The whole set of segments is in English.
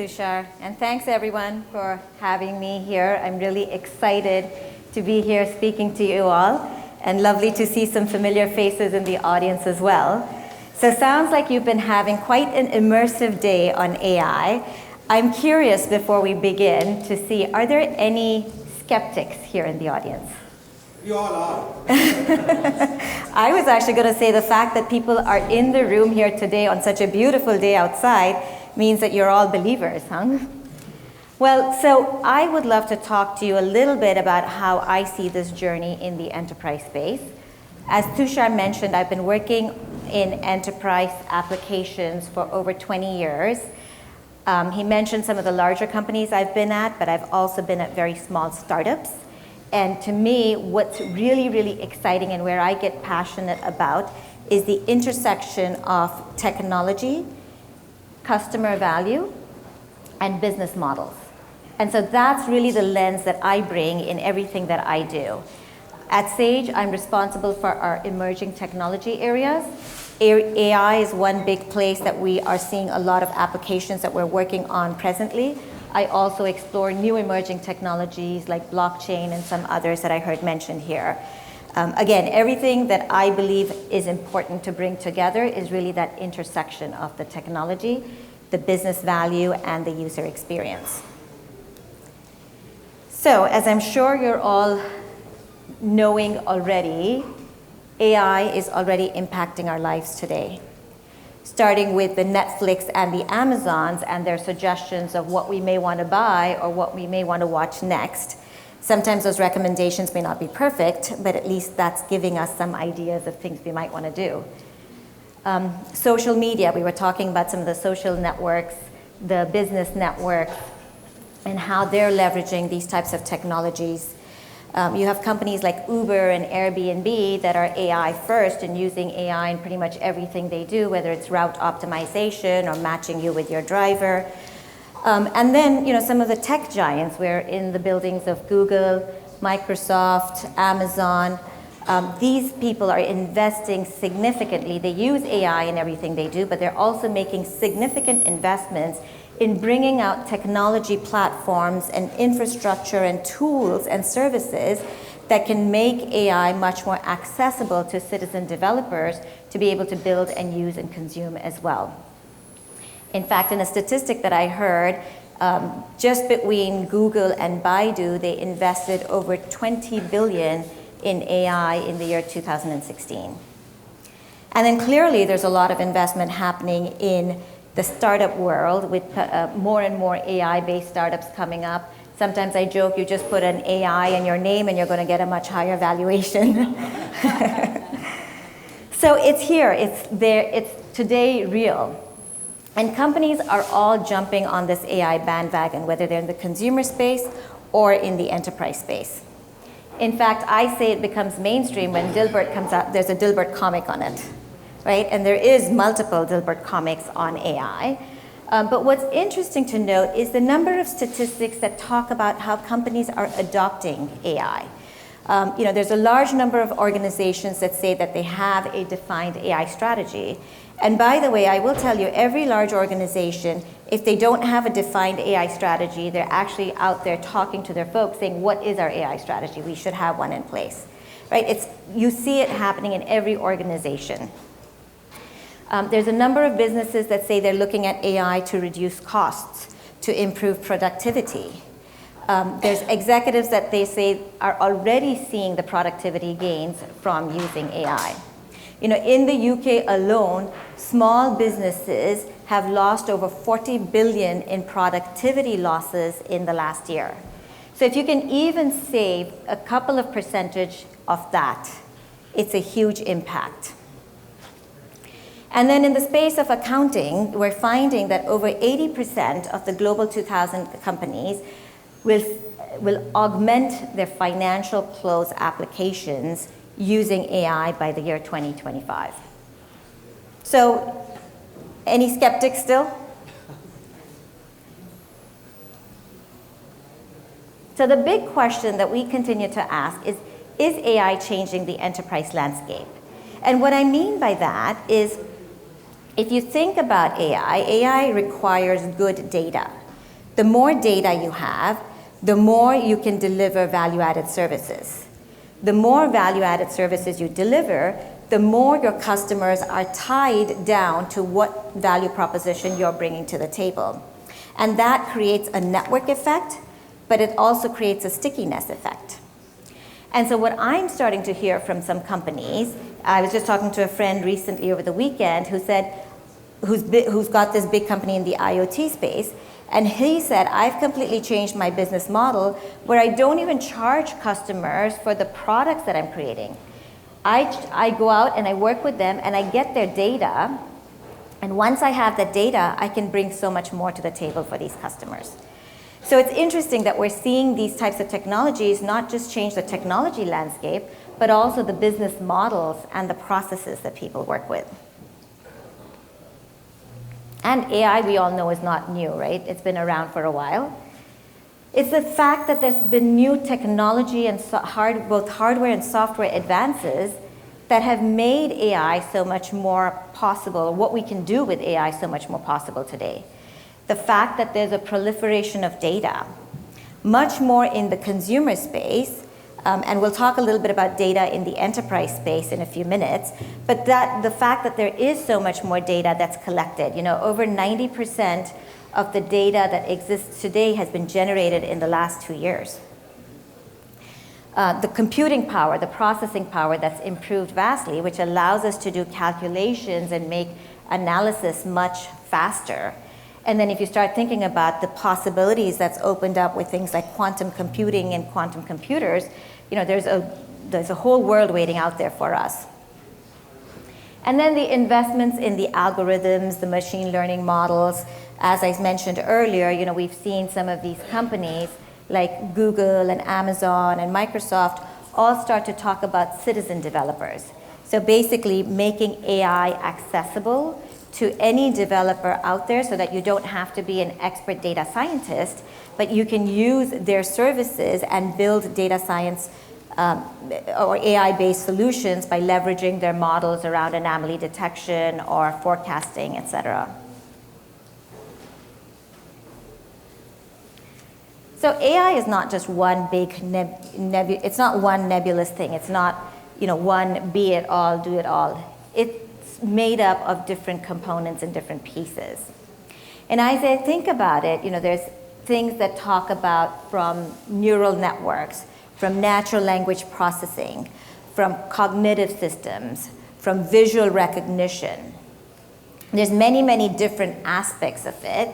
Tushar, and thanks everyone for having me here. I'm really excited to be here speaking to you all, and lovely to see some familiar faces in the audience as well. So sounds like you've been having quite an immersive day on AI. I'm curious before we begin to see, are there any skeptics here in the audience? We all are. I was actually going to say the fact that people are in the room here today on such a beautiful day outside means that you're all believers, huh? Well, so I would love to talk to you a little bit about how I see this journey in the enterprise space. As Tushar mentioned, I've been working in enterprise applications for over 20 years. He mentioned some of the larger companies I've been at, but I've also been at very small startups. And to me, what's really, really exciting and where I get passionate about is the intersection of technology, customer value, and business models. And so that's really the lens that I bring in everything that I do. At Sage, I'm responsible for our emerging technology areas. AI is one big place that we are seeing a lot of applications that we're working on presently. I also explore new emerging technologies like blockchain and some others that I heard mentioned here. Again, everything that I believe is important to bring together is really that intersection of the technology, the business value, and the user experience. So, as I'm sure you're all knowing already, AI is already impacting our lives today. Starting with the Netflix and the Amazons and their suggestions of what we may want to buy or what we may want to watch next. Sometimes those recommendations may not be perfect, but at least that's giving us some ideas of things we might want to do. Social media, we were talking about some of the social networks, the business networks, and how they're leveraging these types of technologies. You have companies like Uber and Airbnb that are AI first and using AI in pretty much everything they do, whether it's route optimization or matching you with your driver. And then, some of the tech giants, we're in the buildings of Google, Microsoft, Amazon. These people are investing significantly. They use AI in everything they do, but they're also making significant investments in bringing out technology platforms and infrastructure and tools and services that can make AI much more accessible to citizen developers to be able to build and use and consume as well. In fact, in a statistic that I heard, just between Google and Baidu, they invested over $20 billion in AI in the year 2016. And then clearly there's a lot of investment happening in the startup world with more and more AI-based startups coming up. Sometimes I joke, you just put an AI in your name and you're going to get a much higher valuation. So it's here, it's there, it's today real. And companies are all jumping on this AI bandwagon, whether they're in the consumer space or in the enterprise space. In fact, I say it becomes mainstream when Dilbert comes out, there's a Dilbert comic on it. Right? And there is multiple Dilbert comics on AI. But what's interesting to note is the number of statistics that talk about how companies are adopting AI. There's a large number of organizations that say that they have a defined AI strategy. And by the way, I will tell you, every large organization, if they don't have a defined AI strategy, they're actually out there talking to their folks saying, what is our AI strategy? We should have one in place. Right? You see it happening in every organization. There's a number of businesses that say they're looking at AI to reduce costs, to improve productivity. There's executives that they say are already seeing the productivity gains from using AI. In the UK alone, small businesses have lost over 40 billion in productivity losses in the last year. So if you can even save a couple of percentage of that, it's a huge impact. And then in the space of accounting, we're finding that over 80% of the Global 2000 companies will augment their financial close applications using AI by the year 2025. So, any skeptics still? So the big question that we continue to ask is AI changing the enterprise landscape? And what I mean by that is, if you think about AI, AI requires good data. The more data you have, the more you can deliver value-added services. The more value-added services you deliver, the more your customers are tied down to what value proposition you're bringing to the table. And that creates a network effect, but it also creates a stickiness effect. And so what I'm starting to hear from some companies, I was just talking to a friend recently over the weekend who said, who's got this big company in the IoT space, and he said, I've completely changed my business model where I don't even charge customers for the products that I'm creating. I go out and I work with them and I get their data, and once I have that data, I can bring so much more to the table for these customers. So it's interesting that we're seeing these types of technologies not just change the technology landscape, but also the business models and the processes that people work with. And AI, we all know, is not new, right? It's been around for a while. It's the fact that there's been new technology and both hardware and software advances that have made AI so much more possible, what we can do with AI so much more possible today. The fact that there's a proliferation of data, much more in the consumer space, and we'll talk a little bit about data in the enterprise space in a few minutes, but the fact that there is so much more data that's collected. Over 90% of the data that exists today has been generated in the last 2 years. The computing power, the processing power that's improved vastly, which allows us to do calculations and make analysis much faster. And then if you start thinking about the possibilities that's opened up with things like quantum computing and quantum computers, there's a whole world waiting out there for us. And then the investments in the algorithms, the machine learning models. As I mentioned earlier, we've seen some of these companies like Google and Amazon and Microsoft all start to talk about citizen developers. So basically making AI accessible to any developer out there so that you don't have to be an expert data scientist, but you can use their services and build data science or AI-based solutions by leveraging their models around anomaly detection or forecasting, et cetera. So AI is not just one big it's not one nebulous thing. It's not, one be it all, do it all. It's made up of different components and different pieces. And as I think about it, there's things that talk about from neural networks, from natural language processing, from cognitive systems, from visual recognition. There's many, many different aspects of it.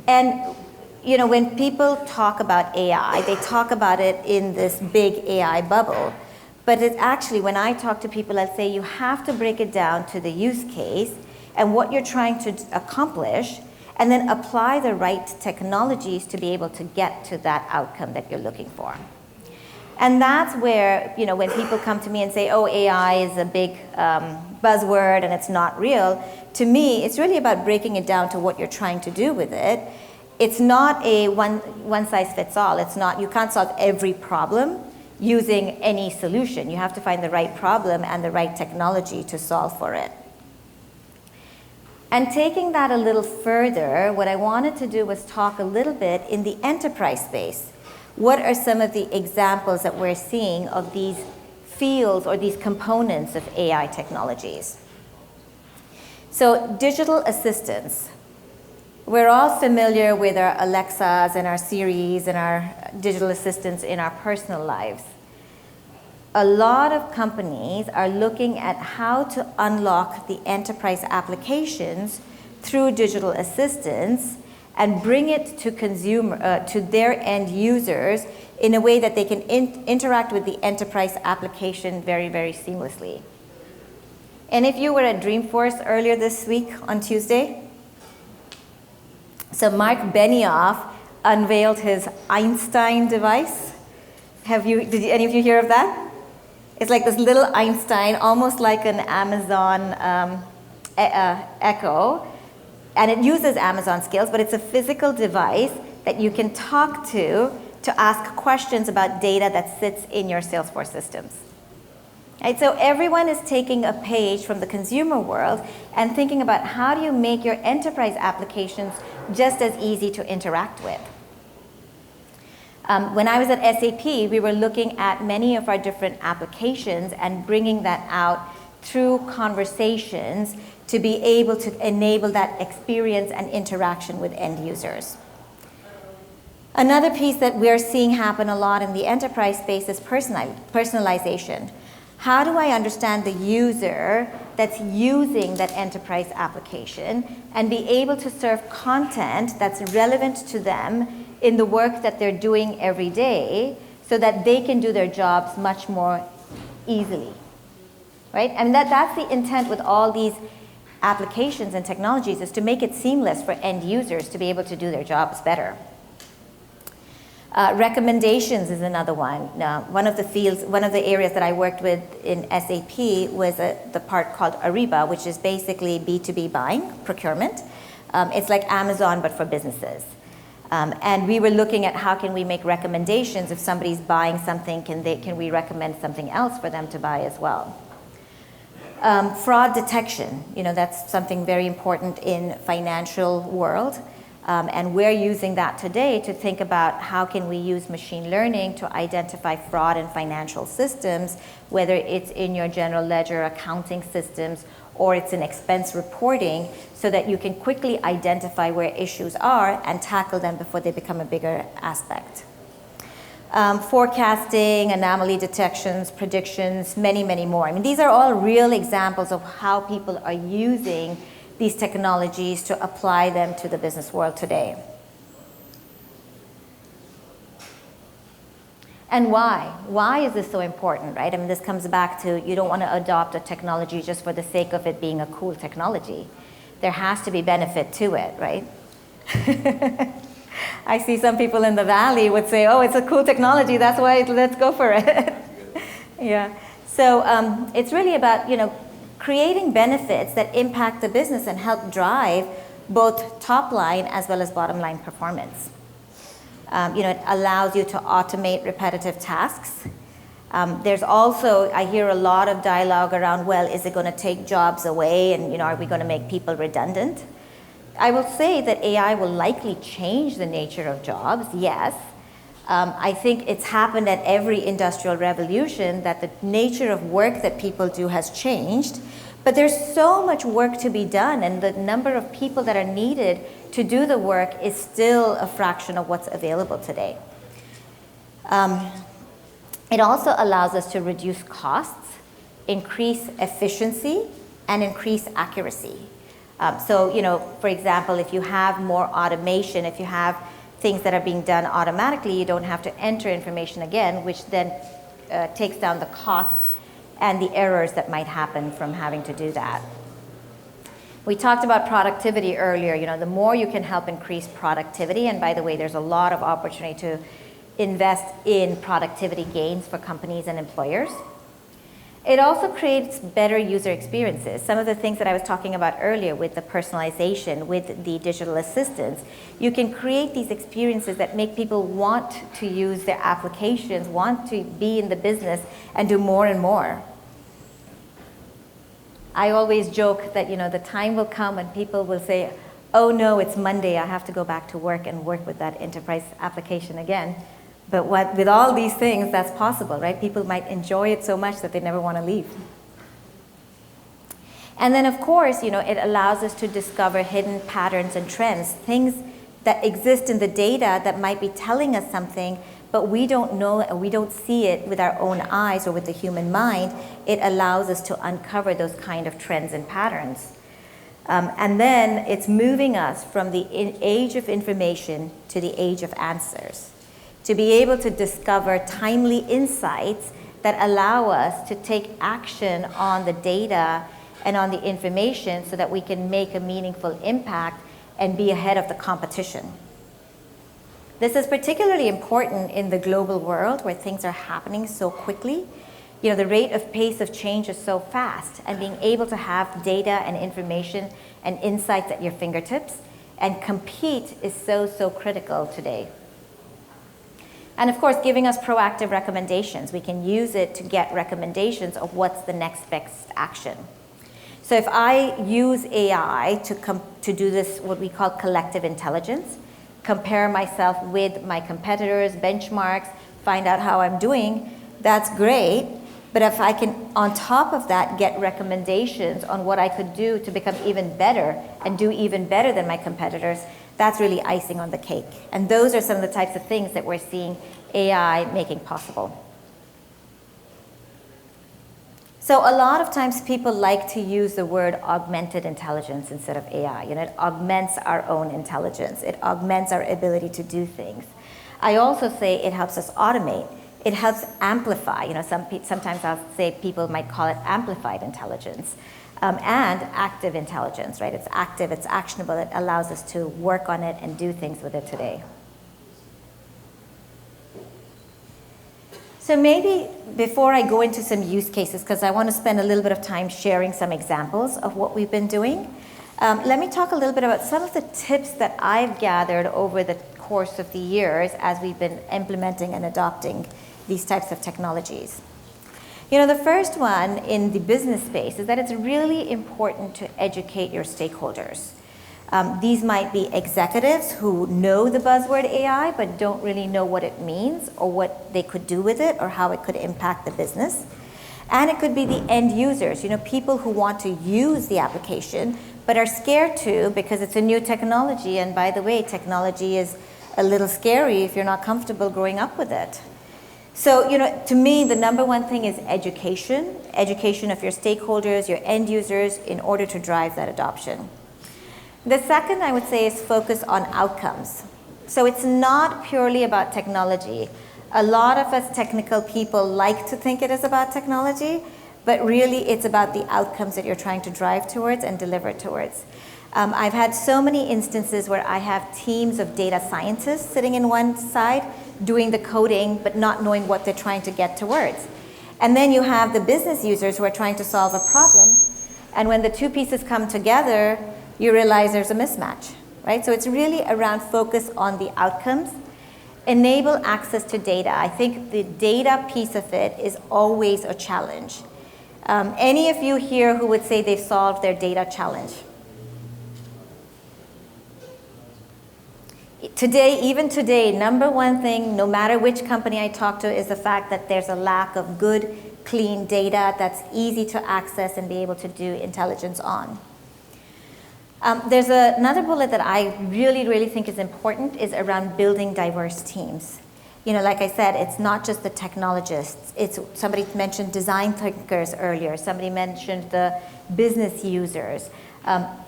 And when people talk about AI, they talk about it in this big AI bubble. But it's actually, when I talk to people, I'd say you have to break it down to the use case and what you're trying to accomplish, and then apply the right technologies to be able to get to that outcome that you're looking for. And that's where, when people come to me and say, oh, AI is a big buzzword and it's not real, to me, it's really about breaking it down to what you're trying to do with it. It's not a one size fits all. It's not, you can't solve every problem using any solution. You have to find the right problem and the right technology to solve for it. And taking that a little further, what I wanted to do was talk a little bit in the enterprise space. What are some of the examples that we're seeing of these fields or these components of AI technologies? So digital assistants. We're all familiar with our Alexas and our Siris and our digital assistants in our personal lives. A lot of companies are looking at how to unlock the enterprise applications through digital assistants and bring it to to their end users in a way that they can interact with the enterprise application very, very seamlessly. And if you were at Dreamforce earlier this week on Tuesday, so Mark Benioff unveiled his Einstein device. Did any of you hear of that? It's like this little Einstein, almost like an Amazon Echo, and it uses Amazon skills, but it's a physical device that you can talk to ask questions about data that sits in your Salesforce systems. Right, so everyone is taking a page from the consumer world and thinking about how do you make your enterprise applications just as easy to interact with. When I was at SAP, we were looking at many of our different applications and bringing that out through conversations to be able to enable that experience and interaction with end users. Another piece that we're seeing happen a lot in the enterprise space is personalization. How do I understand the user that's using that enterprise application and be able to serve content that's relevant to them in the work that they're doing every day so that they can do their jobs much more easily, right? I mean, that's the intent with all these applications and technologies, is to make it seamless for end users to be able to do their jobs better. Recommendations is another one. One of the areas that I worked with in SAP was the part called Ariba, which is basically B2B buying, procurement. It's like Amazon, but for businesses. And we were looking at how can we make recommendations. If somebody's buying something, can we recommend something else for them to buy as well? Fraud detection, that's something very important in financial world. And we're using that today to think about how can we use machine learning to identify fraud in financial systems, whether it's in your general ledger accounting systems or it's in expense reporting, so that you can quickly identify where issues are and tackle them before they become a bigger aspect. Forecasting, anomaly detections, predictions, many, many more. I mean, these are all real examples of how people are using these technologies to apply them to the business world today. And why? Why is this so important, right? I mean, this comes back to you don't want to adopt a technology just for the sake of it being a cool technology. There has to be benefit to it, right? I see some people in the Valley would say, oh, it's a cool technology, that's why let's go for it. Yeah. So it's really about, creating benefits that impact the business and help drive both top line as well as bottom line performance. It allows you to automate repetitive tasks. There's also, I hear a lot of dialogue around, well, is it going to take jobs away and are we going to make people redundant? I will say that AI will likely change the nature of jobs, yes. I think it's happened at every industrial revolution that the nature of work that people do has changed, but there's so much work to be done and the number of people that are needed to do the work is still a fraction of what's available today. It also allows us to reduce costs, increase efficiency, and increase accuracy. For example, if you have more automation, if you have things that are being done automatically, you don't have to enter information again, which then takes down the cost and the errors that might happen from having to do that. We talked about productivity earlier. The more you can help increase productivity, and by the way, there's a lot of opportunity to invest in productivity gains for companies and employers. It also creates better user experiences. Some of the things that I was talking about earlier with the personalization, with the digital assistants, you can create these experiences that make people want to use their applications, want to be in the business and do more and more. I always joke that the time will come when people will say, oh no, it's Monday, I have to go back to work and work with that enterprise application again. But with all these things, that's possible, right? People might enjoy it so much that they never want to leave. And then, of course, it allows us to discover hidden patterns and trends, things that exist in the data that might be telling us something, but we don't know, we don't see it with our own eyes or with the human mind. It allows us to uncover those kind of trends and patterns. And then it's moving us from the age of information to the age of answers, to be able to discover timely insights that allow us to take action on the data and on the information so that we can make a meaningful impact and be ahead of the competition. This is particularly important in the global world where things are happening so quickly. The rate of pace of change is so fast, and being able to have data and information and insights at your fingertips and compete is so critical today. And of course, giving us proactive recommendations. We can use it to get recommendations of what's the next best action. So if I use AI to do this, what we call collective intelligence, compare myself with my competitors, benchmarks, find out how I'm doing, that's great. But if I can, on top of that, get recommendations on what I could do to become even better and do even better than my competitors, that's really icing on the cake. And those are some of the types of things that we're seeing AI making possible. So a lot of times people like to use the word augmented intelligence instead of AI. It augments our own intelligence. It augments our ability to do things. I also say it helps us automate. It helps amplify. Sometimes I'll say people might call it amplified intelligence and active intelligence, right? It's active, it's actionable, it allows us to work on it and do things with it today. So maybe before I go into some use cases, because I want to spend a little bit of time sharing some examples of what we've been doing, let me talk a little bit about some of the tips that I've gathered over the course of the years as we've been implementing and adopting these types of technologies. The first one in the business space is that it's really important to educate your stakeholders. These might be executives who know the buzzword AI but don't really know what it means or what they could do with it or how it could impact the business. And it could be the end users, people who want to use the application but are scared to because it's a new technology. And by the way, technology is a little scary if you're not comfortable growing up with it. So, to me, the number one thing is education of your stakeholders, your end users, in order to drive that adoption. The second, I would say, is focus on outcomes. So it's not purely about technology. A lot of us technical people like to think it is about technology, but really it's about the outcomes that you're trying to drive towards and deliver towards. I've had so many instances where I have teams of data scientists sitting in one side doing the coding but not knowing what they're trying to get towards. And then you have the business users who are trying to solve a problem, and when the two pieces come together, you realize there's a mismatch, right? So it's really around focus on the outcomes. Enable access to data. I think the data piece of it is always a challenge. Any of you here who would say they've solved their data challenge? Even today, number one thing, no matter which company I talk to, is the fact that there's a lack of good, clean data that's easy to access and be able to do intelligence on. There's another bullet that I really, really think is important is around building diverse teams. Like I said, it's not just the technologists. Somebody mentioned design thinkers earlier. Somebody mentioned the business users.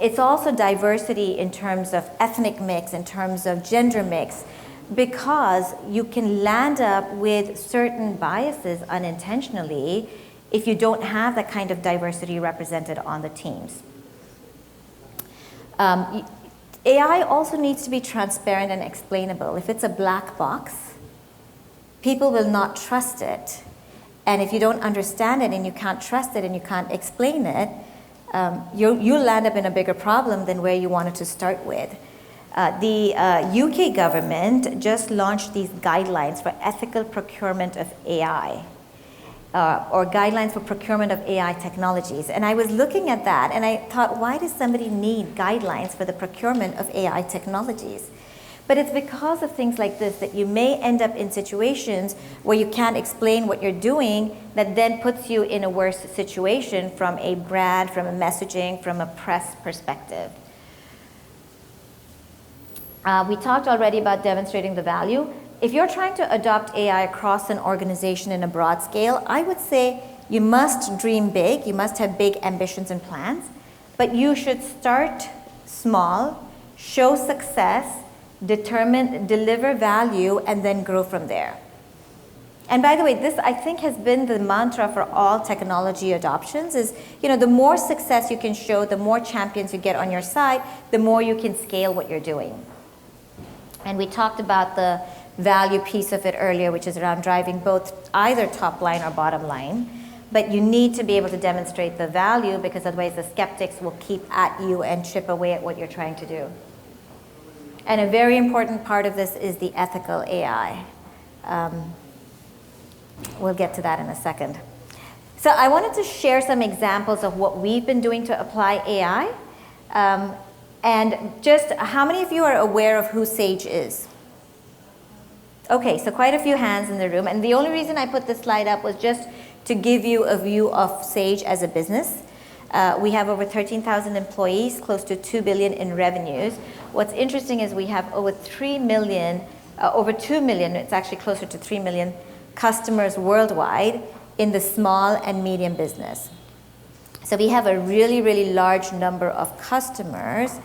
It's also diversity in terms of ethnic mix, in terms of gender mix, because you can land up with certain biases unintentionally if you don't have that kind of diversity represented on the teams. AI also needs to be transparent and explainable. If it's a black box, people will not trust it. And if you don't understand it and you can't trust it and you can't explain it, you'll land up in a bigger problem than where you wanted to start with. The UK government just launched these guidelines for ethical procurement of AI. Or guidelines for procurement of AI technologies. And I was looking at that and I thought, why does somebody need guidelines for the procurement of AI technologies? But it's because of things like this that you may end up in situations where you can't explain what you're doing, that then puts you in a worse situation from a brand, from a messaging, from a press perspective. We talked already about demonstrating the value. If you're trying to adopt AI across an organization in a broad scale, I would say you must dream big, you must have big ambitions and plans, but you should start small, show success, deliver value, and then grow from there. And by the way, this I think has been the mantra for all technology adoptions is, the more success you can show, the more champions you get on your side, the more you can scale what you're doing. And we talked about the value piece of it earlier, which is around driving both either top line or bottom line. But you need to be able to demonstrate the value, because otherwise the skeptics will keep at you and chip away at what you're trying to do. And a very important part of this is the ethical AI. We'll get to that in a second. So I wanted to share some examples of what we've been doing to apply AI. And just how many of you are aware of who Sage is? Okay, so quite a few hands in the room. And the only reason I put this slide up was just to give you a view of Sage as a business. We have over 13,000 employees, close to 2 billion in revenues. What's interesting is we have over 3 million, over 2 million, it's actually closer to 3 million customers worldwide in the small and medium business. So we have a really, really large number of customers.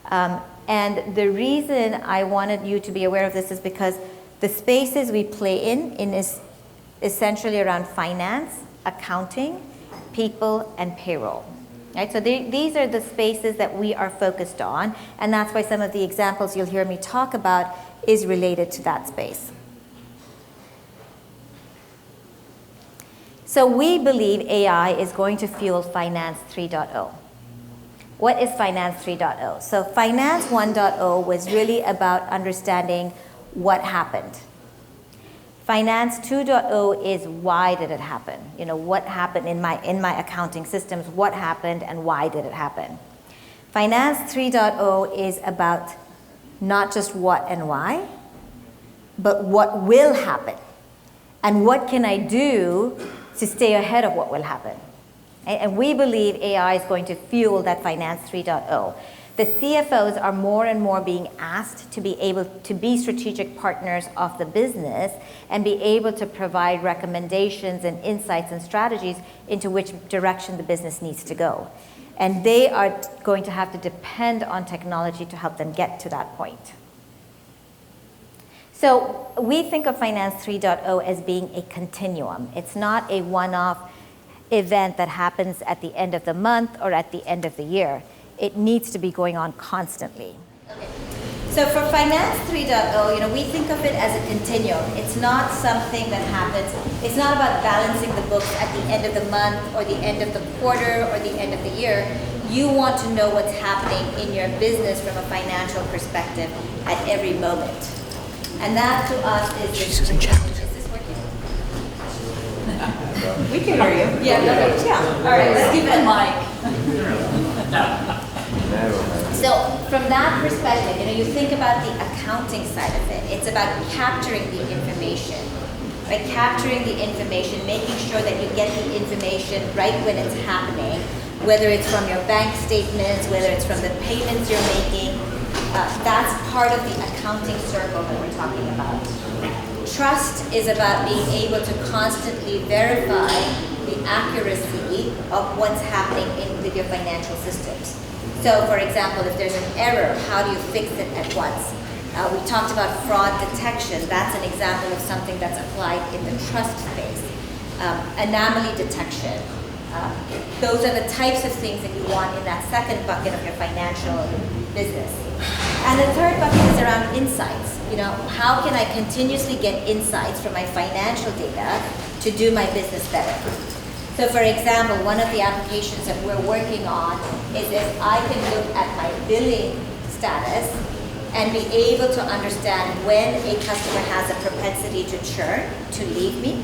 And the reason I wanted you to be aware of this is because the spaces we play in is essentially around finance, accounting, people, and payroll. Right? So these are the spaces that we are focused on, and that's why some of the examples you'll hear me talk about is related to that space. So we believe AI is going to fuel Finance 3.0. What is Finance 3.0? So Finance 1.0 was really about understanding what happened. Finance 2.0 is why did it happen? You know, what happened in my accounting systems, what happened and why did it happen? Finance 3.0 is about not just what and why, but what will happen. And what can I do to stay ahead of what will happen? And we believe AI is going to fuel that Finance 3.0. The CFOs are more and more being asked to be able to be strategic partners of the business and be able to provide recommendations and insights and strategies into which direction the business needs to go. And they are going to have to depend on technology to help them get to that point. So we think of Finance 3.0 as being a continuum. It's not a one-off event that happens at the end of the month or at the end of the year. It needs to be going on constantly. Okay. So for Finance 3.0, we think of it as a continuum. It's not something that happens. It's not about balancing the books at the end of the month or the end of the quarter or the end of the year. You want to know what's happening in your business from a financial perspective at every moment. And that to us is the challenge. Is this working? We can hear you. Yeah. All right, let's give it a mic. So from that perspective, you think about the accounting side of it. It's about capturing the information, right? Capturing the information, making sure that you get the information right when it's happening, whether it's from your bank statements, whether it's from the payments you're making. That's part of the accounting circle that we're talking about. Trust is about being able to constantly verify the accuracy of what's happening with your financial systems. So for example, if there's an error, how do you fix it at once? We talked about fraud detection. That's an example of something that's applied in the trust space. Anomaly detection. Those are the types of things that you want in that second bucket of your financial business. And the third bucket is around insights. How can I continuously get insights from my financial data to do my business better? So for example, one of the applications that we're working on is if I can look at my billing status and be able to understand when a customer has a propensity to churn, to leave me.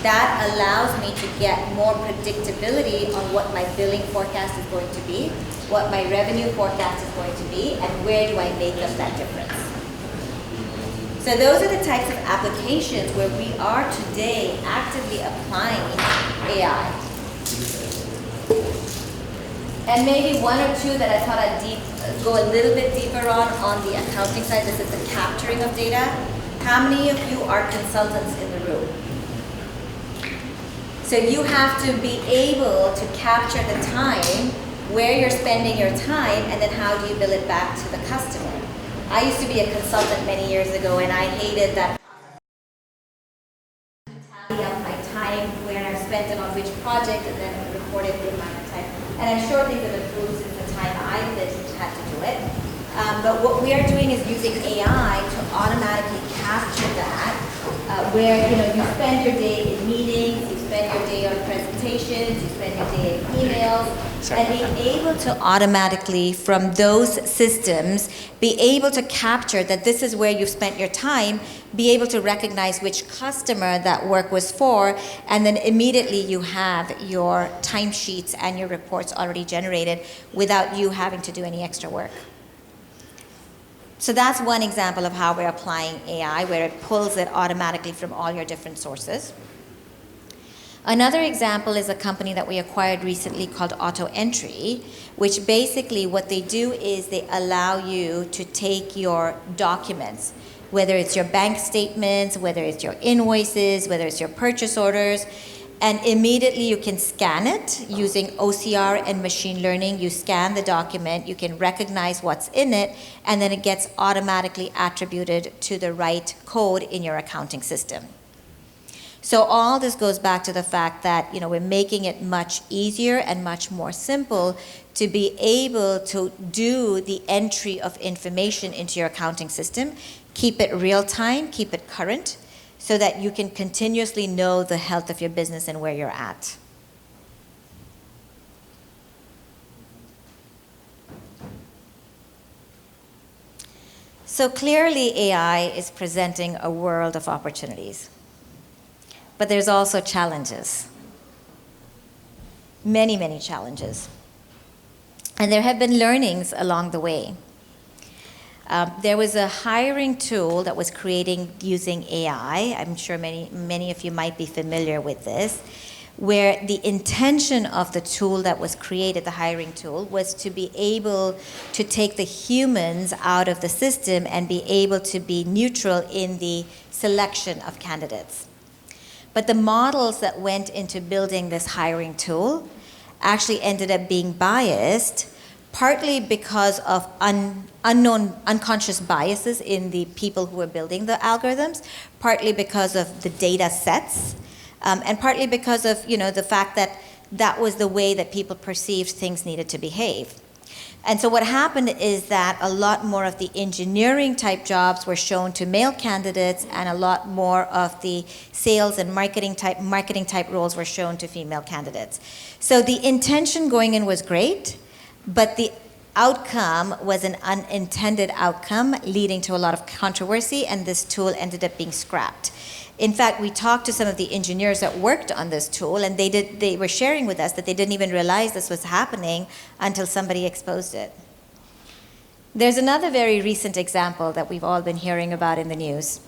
That allows me to get more predictability on what my billing forecast is going to be, what my revenue forecast is going to be, and where do I make up that difference. So those are the types of applications where we are today actively applying AI. And maybe one or two that I thought I'd go a little bit deeper on the accounting side. This is the capturing of data. How many of you are consultants in the room? So you have to be able to capture the time, where you're spending your time, and then how do you bill it back to the customer. I used to be a consultant many years ago, and I hated that tally up my time, where I've spent it on which project, and then report it in my time. And I'm sure things have improved since the time I had to do it. But what we are doing is using AI to automatically capture that, where you spend your day in meetings, you spend your day on presentations, you spend your day in emails, and being able to automatically, from those systems, be able to capture that this is where you've spent your time, be able to recognize which customer that work was for, and then immediately you have your timesheets and your reports already generated without you having to do any extra work. So that's one example of how we're applying AI, where it pulls it automatically from all your different sources. Another example is a company that we acquired recently called Auto Entry, which basically what they do is they allow you to take your documents, whether it's your bank statements, whether it's your invoices, whether it's your purchase orders, and immediately you can scan it using OCR and machine learning. You scan the document, you can recognize what's in it, and then it gets automatically attributed to the right code in your accounting system. So all this goes back to the fact that we're making it much easier and much more simple to be able to do the entry of information into your accounting system, keep it real time, keep it current, so that you can continuously know the health of your business and where you're at. So clearly AI is presenting a world of opportunities. But there's also challenges. Many, many challenges. And there have been learnings along the way. There was a hiring tool that was created using AI. I'm sure many of you might be familiar with this, where the intention of the tool that was created, the hiring tool, was to be able to take the humans out of the system and be able to be neutral in the selection of candidates. But the models that went into building this hiring tool actually ended up being biased, partly because of unconscious biases in the people who were building the algorithms, partly because of the data sets, and partly because of the fact that that was the way that people perceived things needed to behave. And so what happened is that a lot more of the engineering type jobs were shown to male candidates, and a lot more of the sales and marketing type roles were shown to female candidates. So the intention going in was great, but the outcome was an unintended outcome, leading to a lot of controversy, and this tool ended up being scrapped. In fact, we talked to some of the engineers that worked on this tool, and they were sharing with us that they didn't even realize this was happening until somebody exposed it. There's another very recent example that we've all been hearing about in the news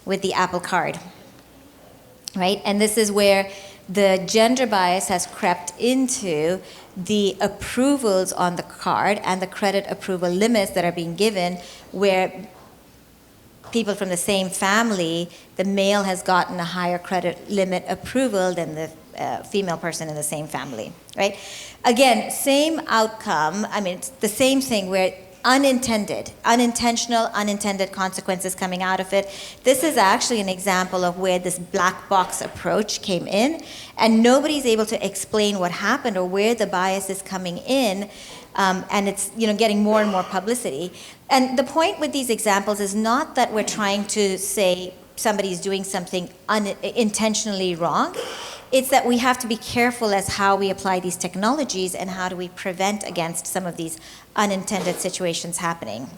with the Apple Card, right? And this is where the gender bias has crept into the approvals on the card and the credit approval limits that are being given, where people from the same family, the male has gotten a higher credit limit approval than the female person in the same family, right? Again, same outcome. I mean, it's the same thing where unintentional, unintended consequences coming out of it. This is actually an example of where this black box approach came in, and nobody's able to explain what happened or where the bias is coming in, and it's getting more and more publicity. And the point with these examples is not that we're trying to say somebody's doing something intentionally wrong. It's that we have to be careful as how we apply these technologies and how do we prevent against some of these unintended situations happening.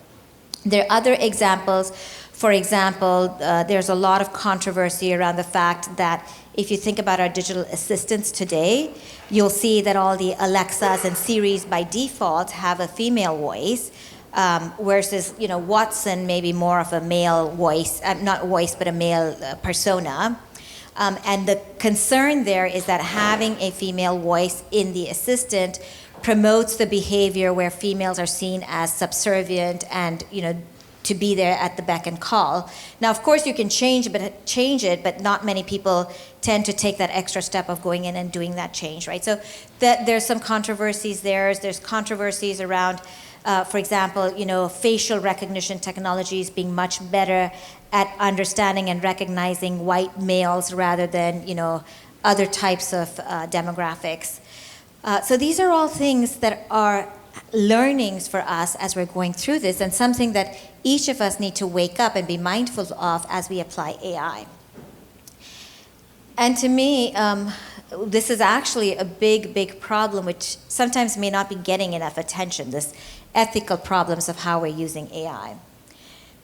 There are other examples. For example, there's a lot of controversy around the fact that if you think about our digital assistants today, you'll see that all the Alexas and Siris by default have a female voice, versus Watson maybe more of a male voice, not voice, but a male persona. And the concern there is that having a female voice in the assistant promotes the behavior where females are seen as subservient and to be there at the beck and call. Now, of course, you can change it, but not many people tend to take that extra step of going in and doing that change, right? So there's some controversies there. There's controversies around, for example, facial recognition technologies being much better at understanding and recognizing white males rather than, other types of demographics. So these are all things that are learnings for us as we're going through this, and something that each of us need to wake up and be mindful of as we apply AI. And to me, this is actually a big, big problem, which sometimes may not be getting enough attention, this ethical problems of how we're using AI.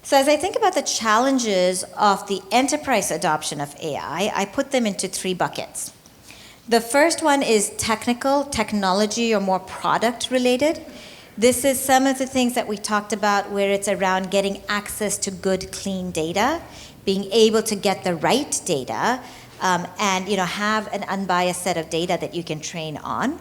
So as I think about the challenges of the enterprise adoption of AI, I put them into 3 buckets. The first one is technology or more product related. This is some of the things that we talked about where it's around getting access to good, clean data, being able to get the right data, and have an unbiased set of data that you can train on.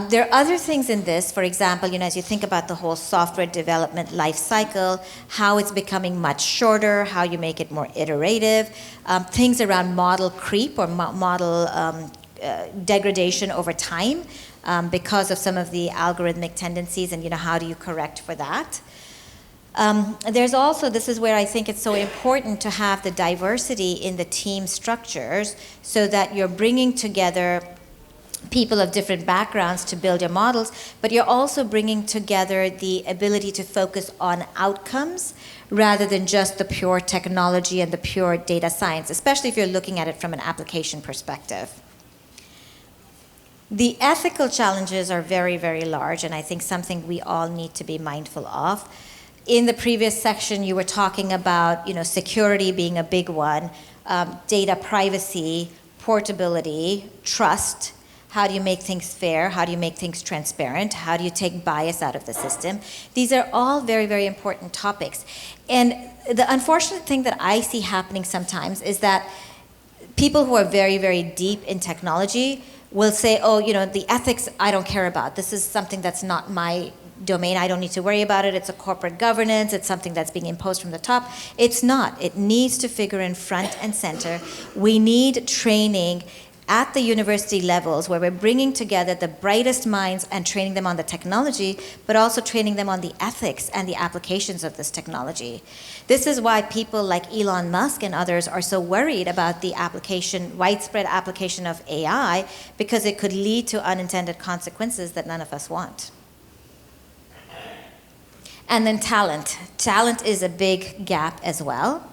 There are other things in this, for example, as you think about the whole software development life cycle, how it's becoming much shorter, how you make it more iterative, things around model creep or model degradation over time because of some of the algorithmic tendencies, and how do you correct for that. There's also, this is where I think it's so important to have the diversity in the team structures so that you're bringing together people of different backgrounds to build your models, but you're also bringing together the ability to focus on outcomes rather than just the pure technology and the pure data science, especially if you're looking at it from an application perspective. The ethical challenges are very, very large, and I think something we all need to be mindful of. In the previous section, you were talking about security being a big one, data privacy, portability, trust. How do you make things fair? How do you make things transparent? How do you take bias out of the system? These are all very, very important topics. And the unfortunate thing that I see happening sometimes is that people who are very, very deep in technology will say, oh, the ethics I don't care about. This is something that's not my domain. I don't need to worry about it. It's a corporate governance. It's something that's being imposed from the top. It's not. It needs to figure in front and center. We need training at the university levels where we're bringing together the brightest minds and training them on the technology, but also training them on the ethics and the applications of this technology. This is why people like Elon Musk and others are so worried about the widespread application of AI, because it could lead to unintended consequences that none of us want. And then talent. Talent is a big gap as well.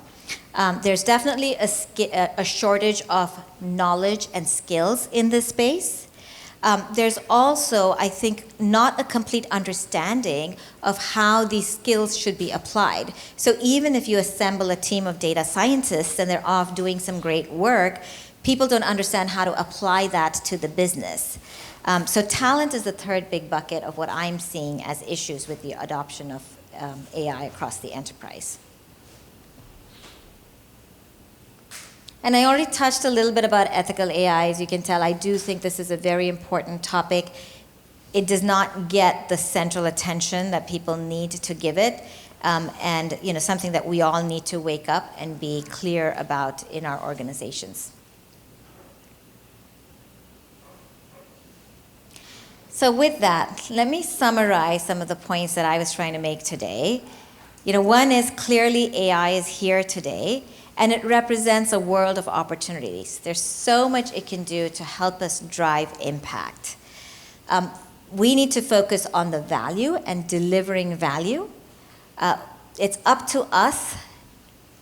There's definitely a shortage of knowledge and skills in this space. There's also, I think, not a complete understanding of how these skills should be applied. So even if you assemble a team of data scientists and they're off doing some great work, people don't understand how to apply that to the business. So talent is the third big bucket of what I'm seeing as issues with the adoption of AI across the enterprise. And I already touched a little bit about ethical AI. As you can tell, I do think this is a very important topic. It does not get the central attention that people need to give it, and something that we all need to wake up and be clear about in our organizations. So with that, let me summarize some of the points that I was trying to make today. One is clearly AI is here today, and it represents a world of opportunities. There's so much it can do to help us drive impact. We need to focus on the value and delivering value. It's up to us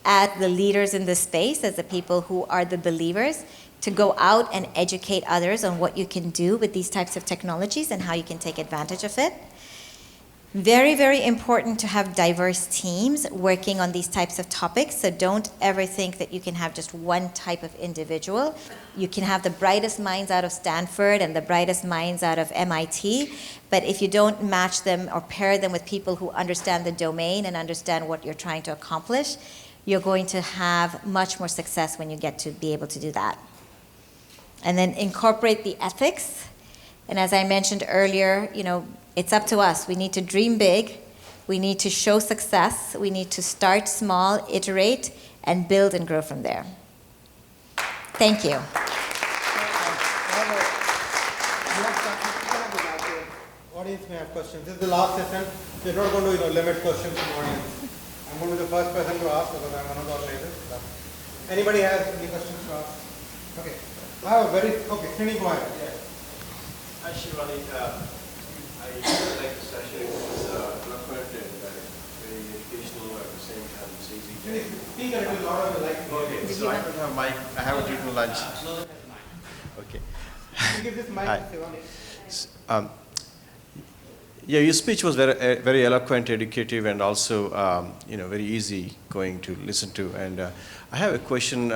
as the leaders in this space, as the people who are the believers, to go out and educate others on what you can do with these types of technologies and how you can take advantage of it. Very, very important to have diverse teams working on these types of topics. So don't ever think that you can have just one type of individual. You can have the brightest minds out of Stanford and the brightest minds out of MIT, but if you don't match them or pair them with people who understand the domain and understand what you're trying to accomplish, you're going to have much more success when you get to be able to do that. And then incorporate the ethics. And as I mentioned earlier, it's up to us. We need to dream big. We need to show success. We need to start small, iterate, and build and grow from there. Thank you. Audience may have questions. This is the last session. We're not going to limit questions from audience. I'm going to be the first person to ask because I'm one of the organizers. Anybody has any questions to ask? Okay. I have a very, Shivani, go ahead. Yeah. Hi, Shivani. I really like the session. It was eloquent and very educational at the same time. It's easy. Speak a little louder. Okay, so I don't have mic. I haven't eaten lunch. Okay. You give this mic to Shivani. Yeah, your speech was very eloquent, educative, and also very easy going to listen to. And I have a question.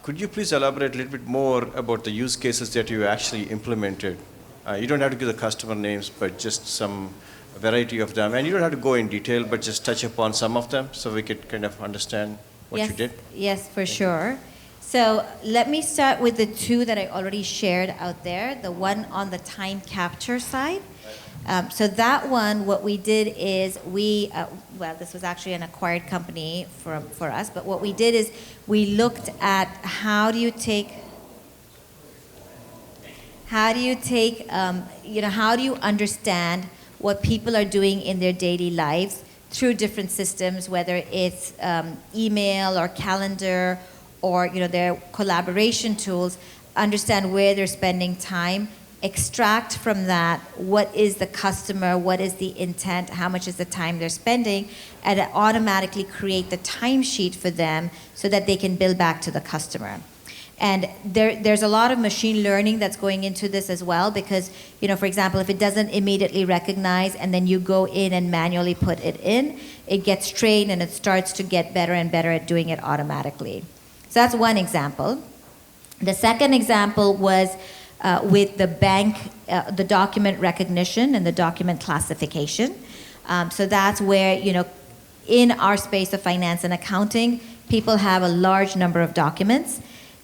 Could you please elaborate a little bit more about the use cases that you actually implemented? You don't have to give the customer names, but just some a variety of them. And you don't have to go in detail, but just touch upon some of them so we could kind of understand what yes, you did. Yes, for sure. So let me start with the two that I already shared out there, the one on the time capture side. So that one, what we did is well, this was actually an acquired company for us, but what we did is we looked at how do you understand what people are doing in their daily lives through different systems, whether it's email or calendar or their collaboration tools, understand where they're spending time, extract from that what is the customer, what is the intent, how much is the time they're spending, and automatically create the timesheet for them so that they can bill back to the customer. And there's a lot of machine learning that's going into this as well because, for example, if it doesn't immediately recognize and then you go in and manually put it in, it gets trained and it starts to get better and better at doing it automatically. So that's one example. The second example was with the bank, the document recognition and the document classification. So that's where, in our space of finance and accounting, people have a large number of documents.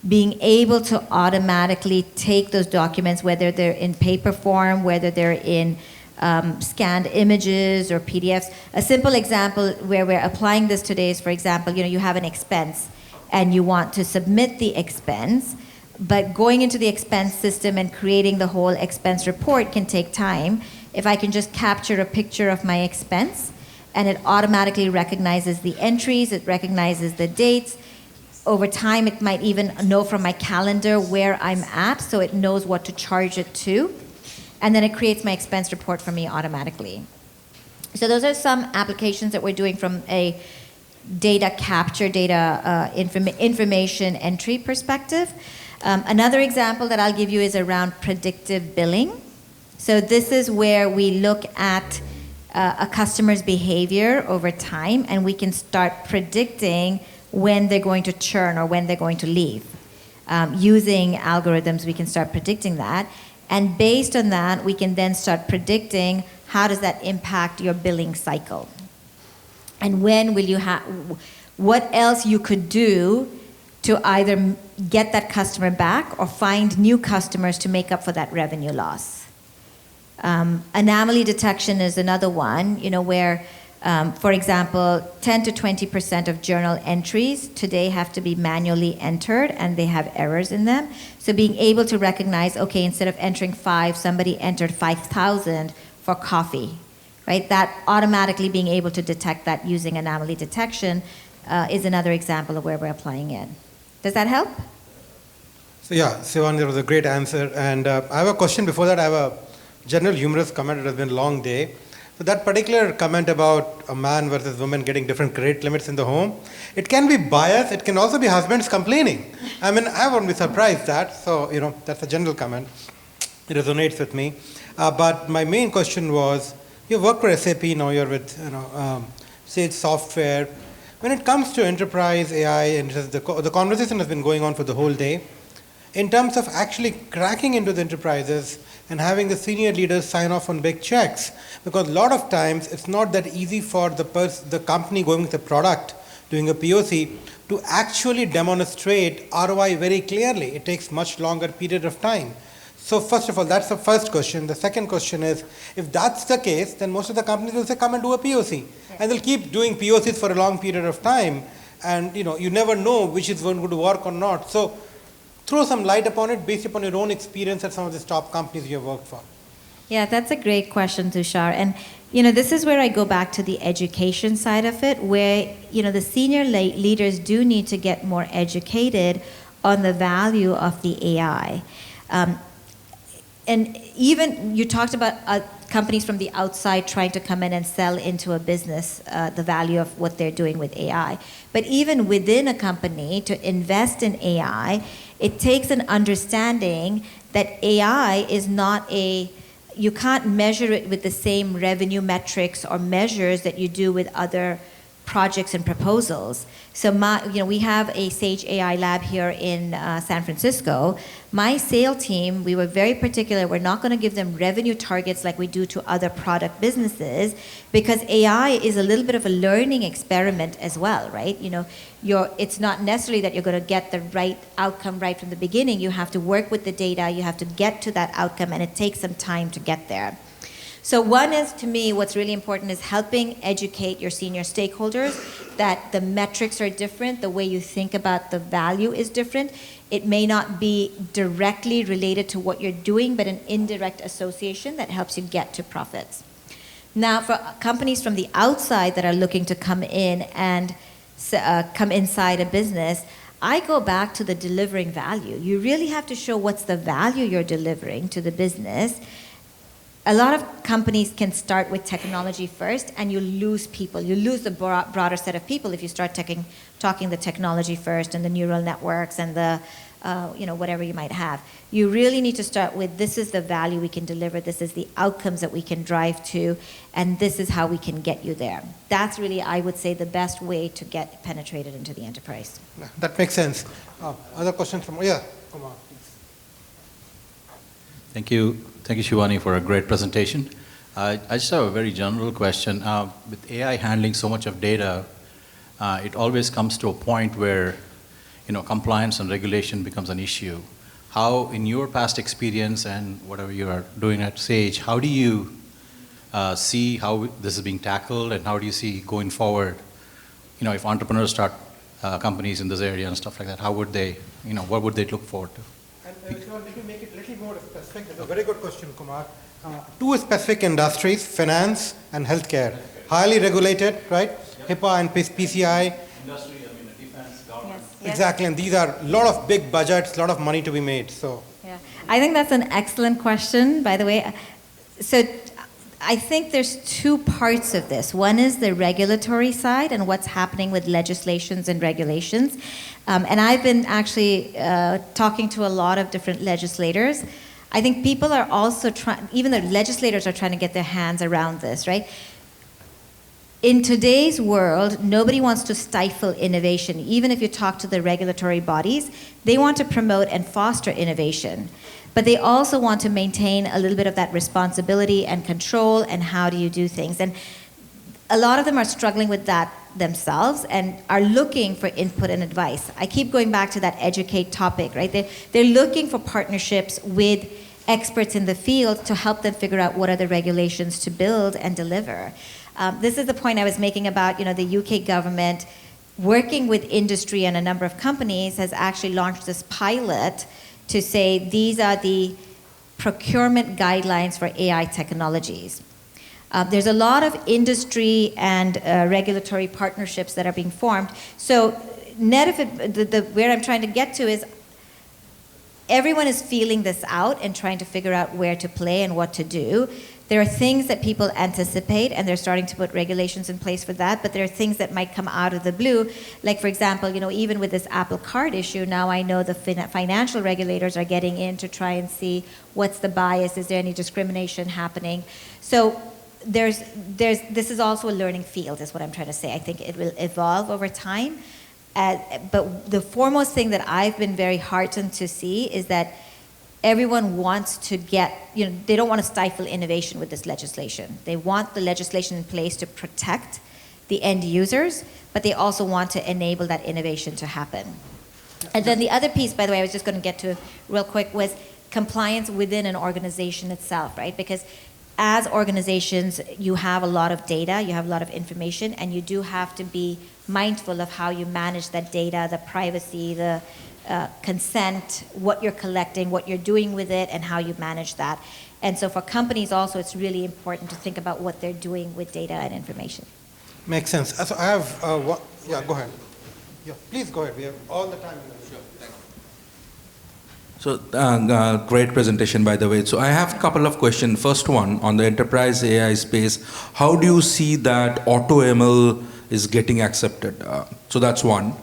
Being able to automatically take those documents, whether they're in paper form, whether they're in scanned images or PDFs. A simple example where we're applying this today is, for example, you have an expense and you want to submit the expense, but going into the expense system and creating the whole expense report can take time. If I can just capture a picture of my expense and it automatically recognizes the entries, it recognizes the dates. Over time, it might even know from my calendar where I'm at, so it knows what to charge it to. And then it creates my expense report for me automatically. So those are some applications that we're doing from a data capture, information entry perspective. Another example that I'll give you is around predictive billing. So this is where we look at a customer's behavior over time, and we can start predicting when they're going to churn or when they're going to leave. Using algorithms, we can start predicting that. And based on that, we can then start predicting how does that impact your billing cycle. And when will you have, what else you could do to either get that customer back or find new customers to make up for that revenue loss. Anomaly detection is another one, where for example, 10 to 20% of journal entries today have to be manually entered and they have errors in them. So being able to recognize, okay, instead of entering 5, somebody entered 5,000 for coffee, right? That automatically being able to detect that using anomaly detection is another example of where we're applying it. Does that help? So yeah, Shivani, that was a great answer. And I have a question before that. I have a general humorous comment. It has been a long day. So that particular comment about a man versus woman getting different credit limits in the home, it can be biased. It can also be husbands complaining. I mean, I won't be surprised that. So, that's a general comment. It resonates with me. But my main question was, you work for SAP, now you're with Sage Software. When it comes to enterprise AI, and the conversation has been going on for the whole day, in terms of actually cracking into the enterprises and having the senior leaders sign off on big checks, because a lot of times it's not that easy for the company going with the product, doing a POC, to actually demonstrate ROI very clearly. It takes much longer period of time. So first of all, that's the first question. The second question is, if that's the case, then most of the companies will say, come and do a POC. Yes. And they'll keep doing POCs for a long period of time. And you never know which is going to work or not. So throw some light upon it based upon your own experience at some of these top companies you have worked for. Yeah, that's a great question, Tushar. And this is where I go back to the education side of it, where the senior leaders do need to get more educated on the value of the AI. And even you talked about companies from the outside trying to come in and sell into a business the value of what they're doing with AI. But even within a company, to invest in AI, it takes an understanding that AI is not you can't measure it with the same revenue metrics or measures that you do with other projects and proposals. So we have a Sage AI lab here in San Francisco. My sales team, we were very particular. We're not going to give them revenue targets like we do to other product businesses, because AI is a little bit of a learning experiment as well, right? It's not necessarily that you're going to get the right outcome right from the beginning. You have to work with the data. You have to get to that outcome, and it takes some time to get there. So one is, to me, what's really important is helping educate your senior stakeholders that the metrics are different, the way you think about the value is different. It may not be directly related to what you're doing, but an indirect association that helps you get to profits. Now, for companies from the outside that are looking to come in and come inside a business, I go back to the delivering value. You really have to show what's the value you're delivering to the business. A lot of companies can start with technology first, and you lose people. You lose the broader set of people if you start talking the technology first and the neural networks and the whatever you might have. You really need to start with, this is the value we can deliver, this is the outcomes that we can drive to, and this is how we can get you there. That's really, I would say, the best way to get penetrated into the enterprise. That makes sense. Other questions from, yeah, come on. Thank you, Shivani, for a great presentation. I just have a very general question. With AI handling so much of data, it always comes to a point where compliance and regulation becomes an issue. How, in your past experience and whatever you are doing at Sage, how do you see how this is being tackled, and how do you see going forward? If entrepreneurs start companies in this area and stuff like that, how would they, what would they look forward to? And let me make it a little more specific. It's a very good question, Kumar. Two specific industries, finance and healthcare. Highly regulated, right? Yep. HIPAA and PCI. Industry, defense, government. Yes. Exactly, and these are a lot of big budgets, a lot of money to be made. So, yeah, I think that's an excellent question, by the way. So I think there's two parts of this. One is the regulatory side and what's happening with legislations and regulations. And I've been actually talking to a lot of different legislators. I think people are also trying, even the legislators are trying to get their hands around this, right? In today's world, nobody wants to stifle innovation. Even if you talk to the regulatory bodies, they want to promote and foster innovation. But they also want to maintain a little bit of that responsibility and control, and how do you do things. And a lot of them are struggling with that themselves and are looking for input and advice. I keep going back to that educate topic, right? They're looking for partnerships with experts in the field to help them figure out what are the regulations to build and deliver. This is the point I was making about, the UK government working with industry and a number of companies has actually launched this pilot to say these are the procurement guidelines for AI technologies. There's a lot of industry and regulatory partnerships that are being formed. So where I'm trying to get to is everyone is feeling this out and trying to figure out where to play and what to do. There are things that people anticipate, and they're starting to put regulations in place for that, but there are things that might come out of the blue. Like, for example, even with this Apple Card issue, now I know the financial regulators are getting in to try and see what's the bias, is there any discrimination happening? So this is also a learning field, is what I'm trying to say. I think it will evolve over time. But the foremost thing that I've been very heartened to see is that everyone wants to get, they don't want to stifle innovation with this legislation. They want the legislation in place to protect the end users, but they also want to enable that innovation to happen. And then the other piece, by the way, I was just going to get to real quick, was compliance within an organization itself, right? Because as organizations, you have a lot of data, you have a lot of information, and you do have to be mindful of how you manage that data, the privacy, the consent, what you're collecting, what you're doing with it, and how you manage that. And so for companies also, it's really important to think about what they're doing with data and information. Makes sense. So I have, yeah, go ahead. Yeah, please go ahead. We have all the time. Sure, thank you. So great presentation, by the way. So I have a couple of questions. First one, on the enterprise AI space, how do you see that AutoML is getting accepted? So that's one.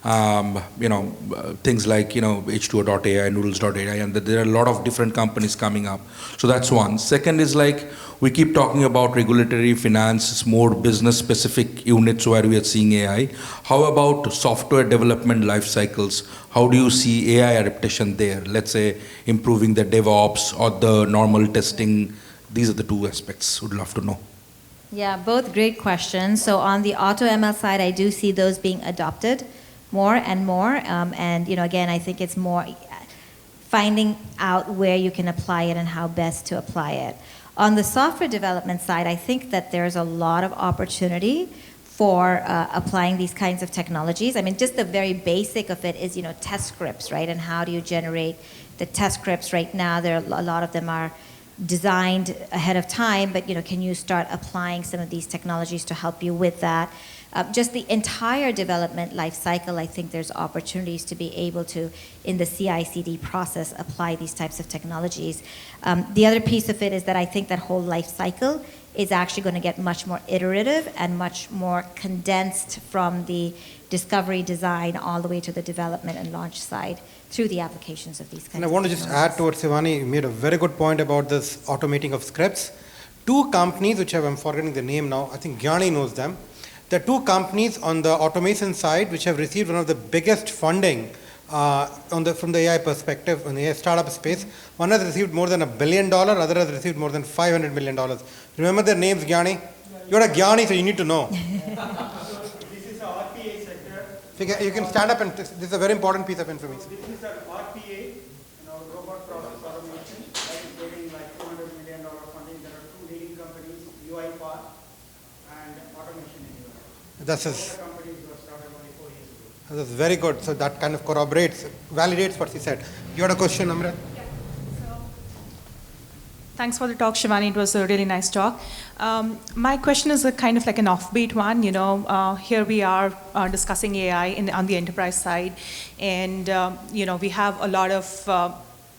Things like, H2O.ai, Noodles.ai, and there are a lot of different companies coming up. So that's one. Second is like, we keep talking about regulatory finance, more business-specific units where we are seeing AI. How about software development life cycles? How do you see AI adaptation there? Let's say improving the DevOps or the normal testing. These are the two aspects. Would love to know. Yeah, both great questions. So on the auto ML side, I do see those being adopted more and more. And again, I think it's more finding out where you can apply it and how best to apply it. On the software development side, I think that there's a lot of opportunity for applying these kinds of technologies. I mean, just the very basic of it is, test scripts, right? And how do you generate the test scripts right now? A lot of them are designed ahead of time, but can you start applying some of these technologies to help you with that? Just the entire development life cycle, I think there's opportunities to be able to, in the CI/CD process, apply these types of technologies. The other piece of it is that I think that whole life cycle is actually going to get much more iterative and much more condensed from the discovery design all the way to the development and launch side through the applications of these kinds of And I want to just add to what Shivani made a very good point about this automating of scripts. Two companies, which I'm forgetting the name now, I think Gyani knows them. There are two companies on the automation side which have received one of the biggest funding from the AI perspective in the AI startup space. One has received more than $1 billion, other has received more than $500 million. Remember their names, Gyani? You're a Gyani, so you need to know. This is a RPA sector. So you can stand up, and this is a very important piece of information. This is an RPA, robot process automation, that is getting like $200 million funding. There are two leading companies, UiPath and Automation Anywhere. That's Both the companies were started only 4 years ago. That's very good. So that kind of corroborates, validates what she said. You had a question, Amrit? Yeah. So, thanks for the talk, Shivani. It was a really nice talk. My question is a kind of like an offbeat one. Here we are discussing AI on the enterprise side, and we have a lot of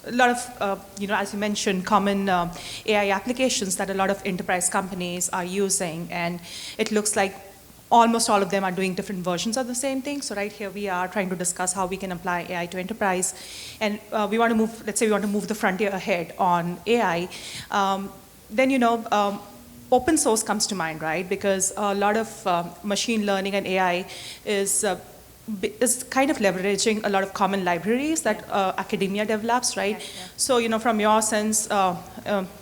as you mentioned, common AI applications that a lot of enterprise companies are using, and it looks like almost all of them are doing different versions of the same thing. So right here we are trying to discuss how we can apply AI to enterprise. And we want to move, let's say we want to move the frontier ahead on AI. Then, open source comes to mind, right? Because a lot of machine learning and AI is kind of leveraging a lot of common libraries that academia develops, right? Yeah, yeah. So, from your sense,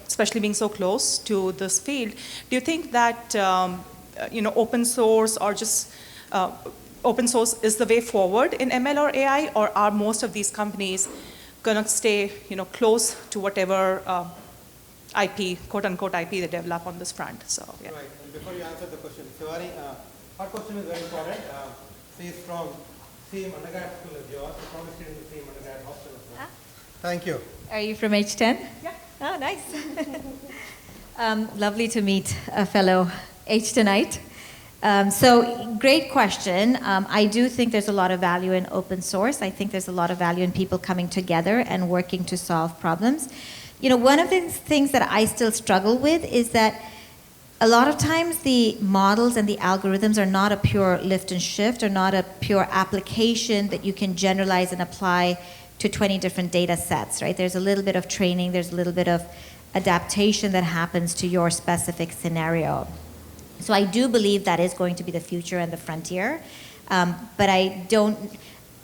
especially being so close to this field, do you think that open source or just open source is the way forward in ML or AI, or are most of these companies going to stay, close to whatever IP, quote unquote IP they develop on this front? So, yeah. Right. And before you answer the question, Shivani, our question is very important. She is from same undergrad school as yours. She's probably studying the same undergrad hostel as well. Thank you. Are you from H10? Yeah. Oh, nice. Lovely to meet a fellow H10ite. So great question. I do think there's a lot of value in open source. I think there's a lot of value in people coming together and working to solve problems. One of the things that I still struggle with is that a lot of times the models and the algorithms are not a pure lift and shift, or not a pure application that you can generalize and apply to 20 different data sets, right? There's a little bit of training, there's a little bit of adaptation that happens to your specific scenario. So I do believe that is going to be the future and the frontier, but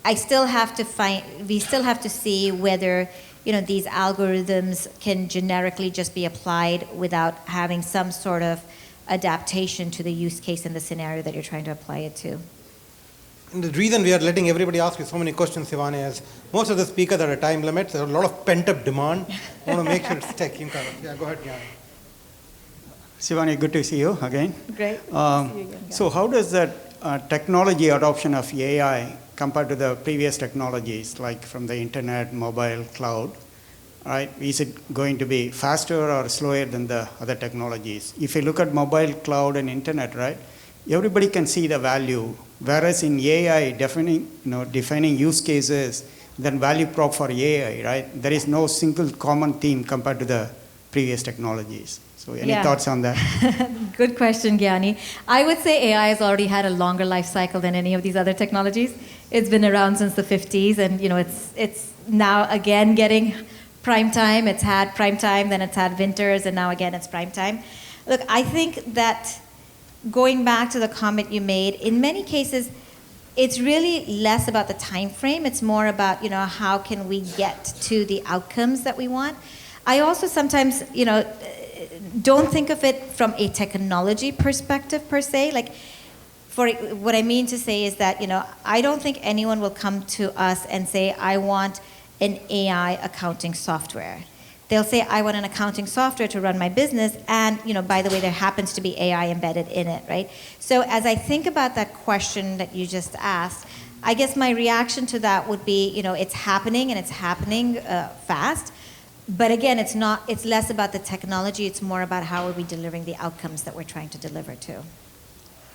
we still have to see whether these algorithms can generically just be applied without having some sort of adaptation to the use case and the scenario that you're trying to apply it to. And the reason we are letting everybody ask you so many questions, Shivani, is most of the speakers are at time limits. There's a lot of pent-up demand. I want to make sure it's taken care of. Yeah, go ahead, Gyani. Shivani, good to see you again. Great. So how does that technology adoption of AI compared to the previous technologies, like from the internet, mobile, cloud, right? Is it going to be faster or slower than the other technologies? If you look at mobile, cloud, and internet, right, everybody can see the value, whereas in AI, defining use cases, then value prop for AI, right? There is no single common theme compared to the previous technologies. So any thoughts on that? Good question, Gyani. I would say AI has already had a longer life cycle than any of these other technologies. It's been around since the 50s, and it's now again getting prime time, it's had prime time, then it's had winters, and now again it's prime time. Look, I think that going back to the comment you made, in many cases, it's really less about the time frame. It's more about, how can we get to the outcomes that we want. I also sometimes, don't think of it from a technology perspective per se. Like, for what I mean to say is that, I don't think anyone will come to us and say, I want an AI accounting software. They'll say, I want an accounting software to run my business, and by the way, there happens to be AI embedded in it, right? So as I think about that question that you just asked, I guess my reaction to that would be, it's happening, and it's happening fast. But again, it's less about the technology, it's more about how are we delivering the outcomes that we're trying to deliver to.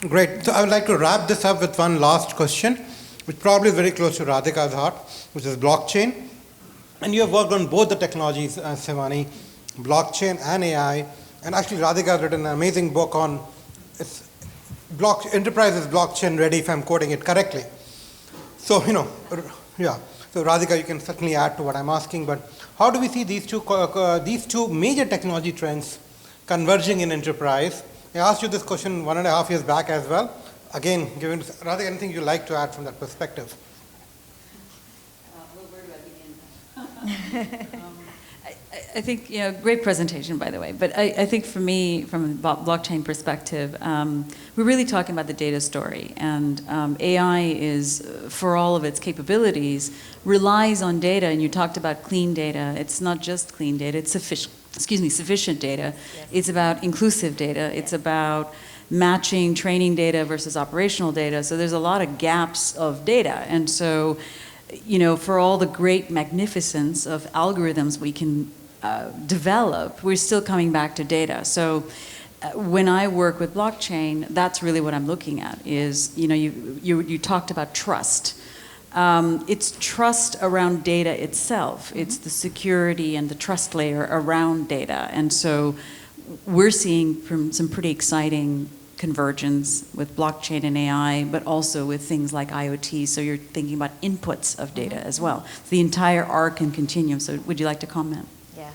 Great. So I would like to wrap this up with one last question, which probably is very close to Radhika's heart, which is blockchain. And you have worked on both the technologies, Shivani, blockchain and AI. And actually, Radhika has written an amazing book on enterprise is blockchain ready, if I'm quoting it correctly. So, yeah. So Radhika, you can certainly add to what I'm asking, but how do we see these two major technology trends converging in enterprise? I asked you this question 1.5 years back as well. Again, Radhika, anything you'd like to add from that perspective? Where do I begin? I think, great presentation, by the way. But I think for me, from a blockchain perspective, we're really talking about the data story. And AI is, for all of its capabilities, relies on data. And you talked about clean data. It's not just clean data. It's sufficient data. Yes. It's about inclusive data. Yes. It's about matching training data versus operational data. So there's a lot of gaps of data. And so, for all the great magnificence of algorithms we can develop, we're still coming back to data. So when I work with blockchain, that's really what I'm looking at is, you talked about trust. It's trust around data itself. Mm-hmm. It's the security and the trust layer around data. And so we're seeing from some pretty exciting convergence with blockchain and AI, but also with things like IoT. So you're thinking about inputs of data as well. The entire arc and continuum. So would you like to comment? Yeah.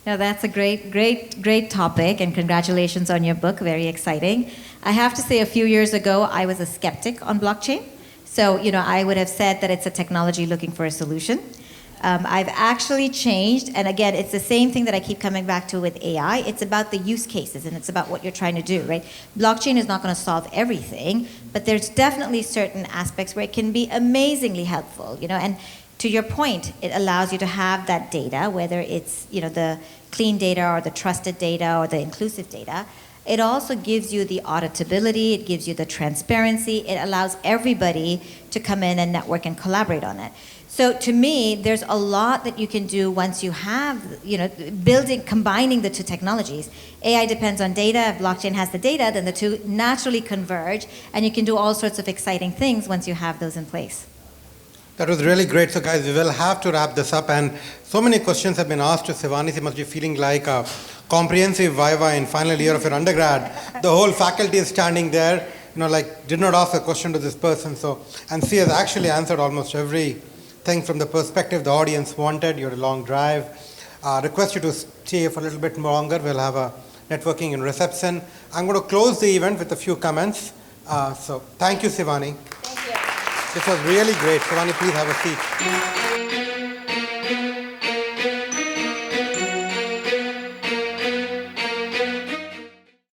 No, that's a great topic, and congratulations on your book. Very exciting. I have to say, a few years ago, I was a skeptic on blockchain. So, I would have said that it's a technology looking for a solution. I've actually changed, and again, it's the same thing that I keep coming back to with AI. It's about the use cases, and it's about what you're trying to do, right? Blockchain is not going to solve everything, but there's definitely certain aspects where it can be amazingly helpful, and to your point, it allows you to have that data, whether it's, the clean data or the trusted data or the inclusive data. It also gives you the auditability, it gives you the transparency, it allows everybody to come in and network and collaborate on it. So to me, there's a lot that you can do once you have, combining the two technologies. AI depends on data. If blockchain has the data, then the two naturally converge, and you can do all sorts of exciting things once you have those in place. That was really great. So guys, we will have to wrap this up, and so many questions have been asked to Shivani. She must be feeling like a comprehensive viva in final year of your undergrad. The whole faculty is standing there, did not ask a question to this person. So, and she has actually answered almost everything from the perspective the audience wanted. You're a long drive. Request you to stay for a little bit longer. We'll have a networking and reception. I'm going to close the event with a few comments. So thank you, Shivani. Thank you. This was really great. Shivani, please have a seat.